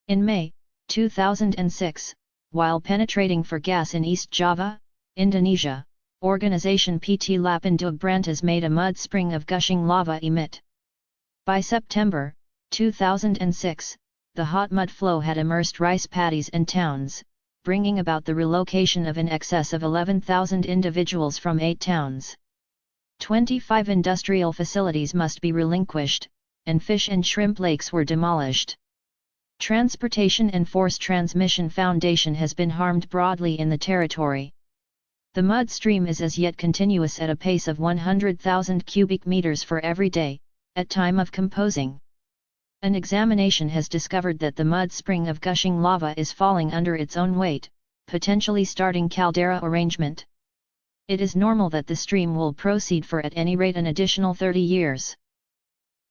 In May 2006, while penetrating for gas in East Java, Indonesia, organization PT Lapindo Brantas made a mud spring of gushing lava emit. By September 2006, the hot mud flow had immersed rice paddies and towns, bringing about the relocation of in excess of 11,000 individuals from 8 towns. 25 industrial facilities must be relinquished, and fish and shrimp lakes were demolished. Transportation and Force Transmission Foundation has been harmed broadly in the territory. The mud stream is as yet continuous at a pace of 100,000 cubic meters for every day, at time of composing. An examination has discovered that the mud spring of gushing lava is falling under its own weight, potentially starting caldera arrangement. It is normal that the stream will proceed for at any rate an additional 30 years.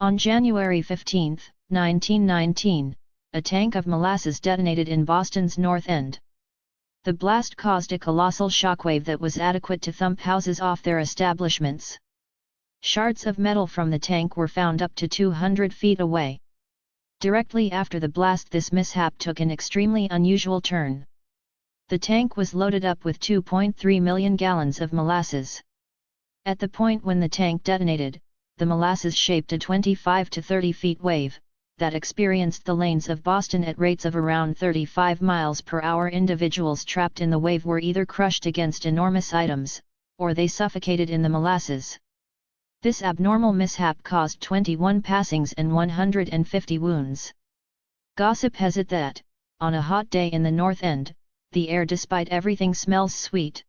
On January 15, 1919, a tank of molasses detonated in Boston's North End. The blast caused a colossal shockwave that was adequate to thump houses off their establishments. Shards of metal from the tank were found up to 200 feet away. Directly after the blast, this mishap took an extremely unusual turn. The tank was loaded up with 2.3 million gallons of molasses. At the point when the tank detonated, the molasses shaped a 25 to 30 feet wave that experienced the lanes of Boston at rates of around 35 miles per hour. Individuals trapped in the wave were either crushed against enormous items, or they suffocated in the molasses. This abnormal mishap caused 21 passings and 150 wounds. Gossip has it that, on a hot day in the North End, the air despite everything smells sweet.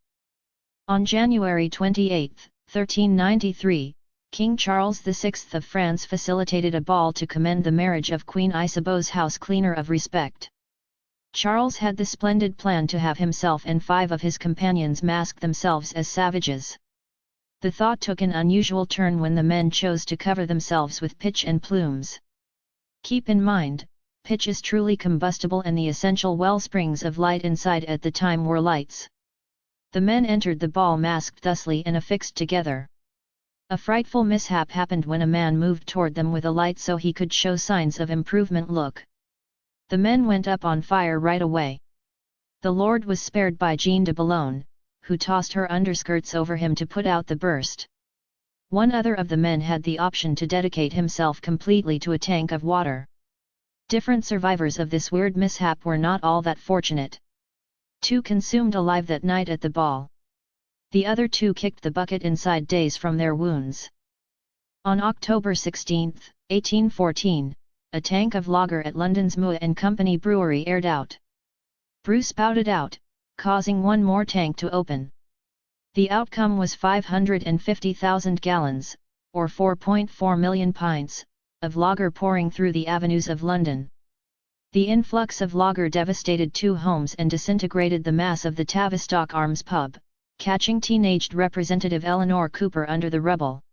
On January 28, 1393, King Charles VI of France facilitated a ball to commend the marriage of Queen Isabeau's house cleaner of respect. Charles had the splendid plan to have himself and 5 of his companions mask themselves as savages. The thought took an unusual turn when the men chose to cover themselves with pitch and plumes. Keep in mind, pitch is truly combustible and the essential well springs of light inside at the time were lights. The men entered the ball masked thusly and affixed together. A frightful mishap happened when a man moved toward them with a light so he could show signs of improvement. Look. The men went up on fire right away. The Lord was spared by Jeanne de Boulogne, who tossed her underskirts over him to put out the burst. One other of the men had the option to dedicate himself completely to a tank of water. Different survivors of this weird mishap were not all that fortunate. 2 consumed alive that night at the ball. The other 2 kicked the bucket inside days from their wounds. On October 16, 1814, a tank of lager at London's Moore and Company brewery aired out. Brew spouted out, causing one more tank to open. The outcome was 550,000 gallons, or 4.4 million pints, of lager pouring through the avenues of London. The influx of lager devastated 2 homes and disintegrated the mass of the Tavistock Arms pub, catching teenaged Representative Eleanor Cooper under the rubble.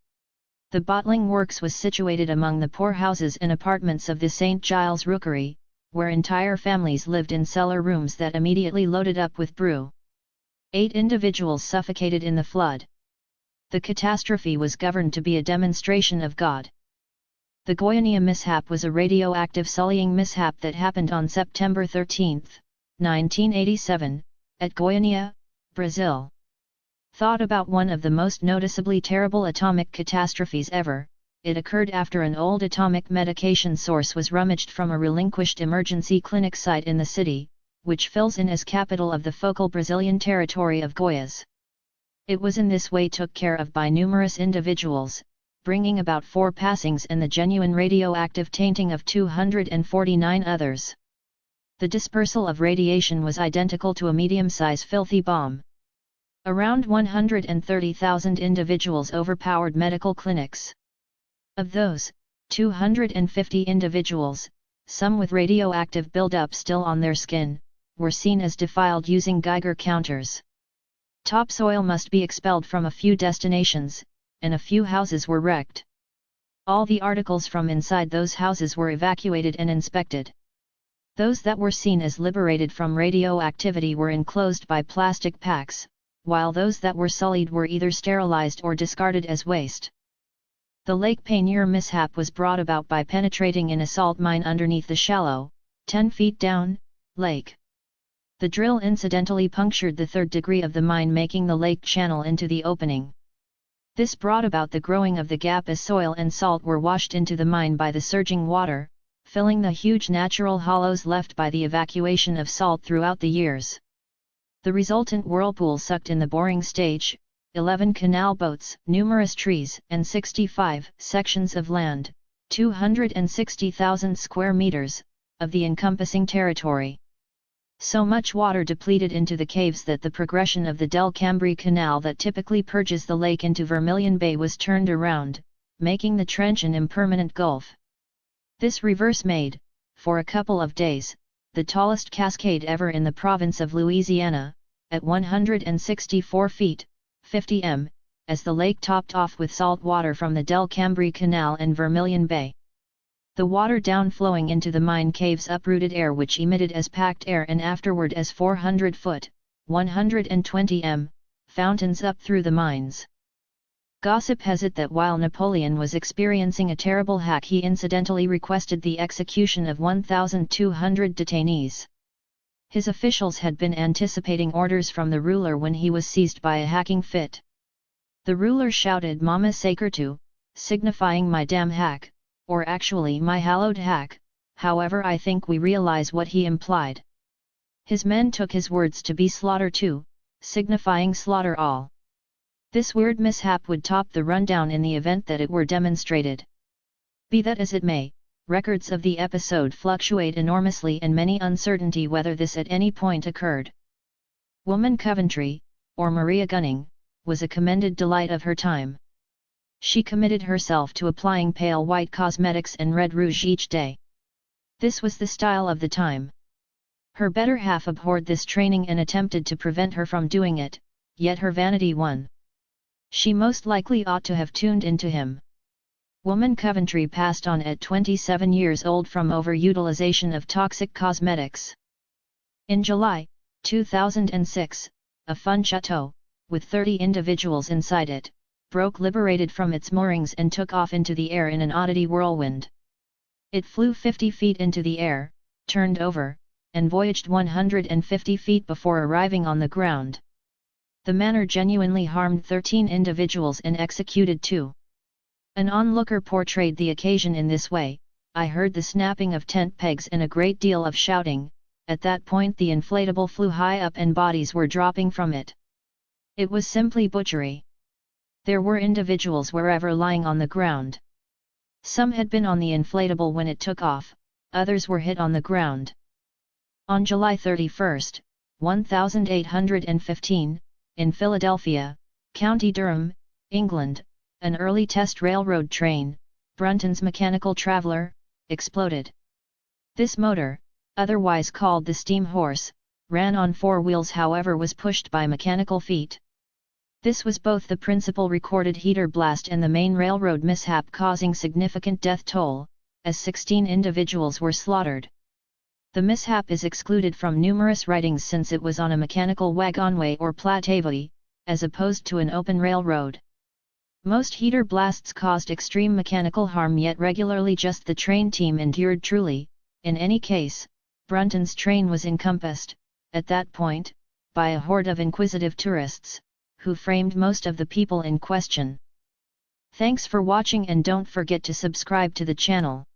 The bottling works was situated among the poor houses and apartments of the St. Giles Rookery, where entire families lived in cellar rooms that immediately loaded up with brew. 8 individuals suffocated in the flood. The catastrophe was governed to be a demonstration of God. The Goiânia mishap was a radioactive sullying mishap that happened on September 13, 1987, at Goiânia, Brazil. Thought about one of the most noticeably terrible atomic catastrophes ever, it occurred after an old atomic medication source was rummaged from a relinquished emergency clinic site in the city, which fills in as capital of the focal Brazilian territory of Goiás. It was in this way took care of by numerous individuals, bringing about 4 passings and the genuine radioactive tainting of 249 others. The dispersal of radiation was identical to a medium-size filthy bomb. Around 130,000 individuals overpowered medical clinics. Of those, 250 individuals, some with radioactive buildup still on their skin, were seen as defiled using Geiger counters. Topsoil must be expelled from a few destinations, and a few houses were wrecked. All the articles from inside those houses were evacuated and inspected. Those that were seen as liberated from radioactivity were enclosed by plastic packs, while those that were sullied were either sterilized or discarded as waste. The Lake Peigneur mishap was brought about by penetrating in a salt mine underneath the shallow, 10 feet down, lake. The drill incidentally punctured the third degree of the mine, making the lake channel into the opening. This brought about the growing of the gap as soil and salt were washed into the mine by the surging water, filling the huge natural hollows left by the evacuation of salt throughout the years. The resultant whirlpool sucked in the boring stage, 11 canal boats, numerous trees, and 65 sections of land, 260,000 square meters, of the encompassing territory. So much water depleted into the caves that the progression of the Del Cambri Canal that typically purges the lake into Vermilion Bay was turned around, making the trench an impermanent gulf. This reverse made, for a couple of days, the tallest cascade ever in the province of Louisiana, at 164 feet, 50 m, as the lake topped off with salt water from the Del Cambri Canal and Vermilion Bay. The water downflowing into the mine caves uprooted air which emitted as packed air and afterward as 400-foot, 120 m, fountains up through the mines. Gossip has it that while Napoleon was experiencing a terrible hack, he incidentally requested the execution of 1,200 detainees. His officials had been anticipating orders from the ruler when he was seized by a hacking fit. The ruler shouted "Mama Sacretu," signifying "my damn hack," or actually "my hallowed hack," however I think we realize what he implied. His men took his words to be slaughter too, signifying slaughter all. This weird mishap would top the rundown in the event that it were demonstrated. Be that as it may, records of the episode fluctuate enormously and many uncertainty whether this at any point occurred. Woman Coventry, or Maria Gunning, was a commended delight of her time. She committed herself to applying pale white cosmetics and red rouge each day. This was the style of the time. Her better half abhorred this training and attempted to prevent her from doing it, yet her vanity won. She most likely ought to have tuned into him. Woman Coventry passed on at 27 years old from overutilization of toxic cosmetics. In July 2006, a fun chateau, with 30 individuals inside it, broke liberated from its moorings and took off into the air in an oddity whirlwind. It flew 50 feet into the air, turned over, and voyaged 150 feet before arriving on the ground. The manner genuinely harmed 13 individuals and executed 2. An onlooker portrayed the occasion in this way: "I heard the snapping of tent pegs and a great deal of shouting. At that point the inflatable flew high up and bodies were dropping from it. It was simply butchery. There were individuals wherever lying on the ground. Some had been on the inflatable when it took off, others were hit on the ground." On July 31, 1815, in Philadelphia, County Durham, England, an early test railroad train, Brunton's Mechanical Traveller, exploded. This motor, otherwise called the steam horse, ran on 4 wheels, however was pushed by mechanical feet. This was both the principal recorded heater blast and the main railroad mishap, causing significant death toll, as 16 individuals were slaughtered. The mishap is excluded from numerous writings since it was on a mechanical wagonway or platevoi, as opposed to an open railroad. Most heater blasts caused extreme mechanical harm, yet regularly just the train team endured truly. In any case, Brunton's train was encompassed, at that point, by a horde of inquisitive tourists, who framed most of the people in question. Thanks for watching and don't forget to subscribe to the channel.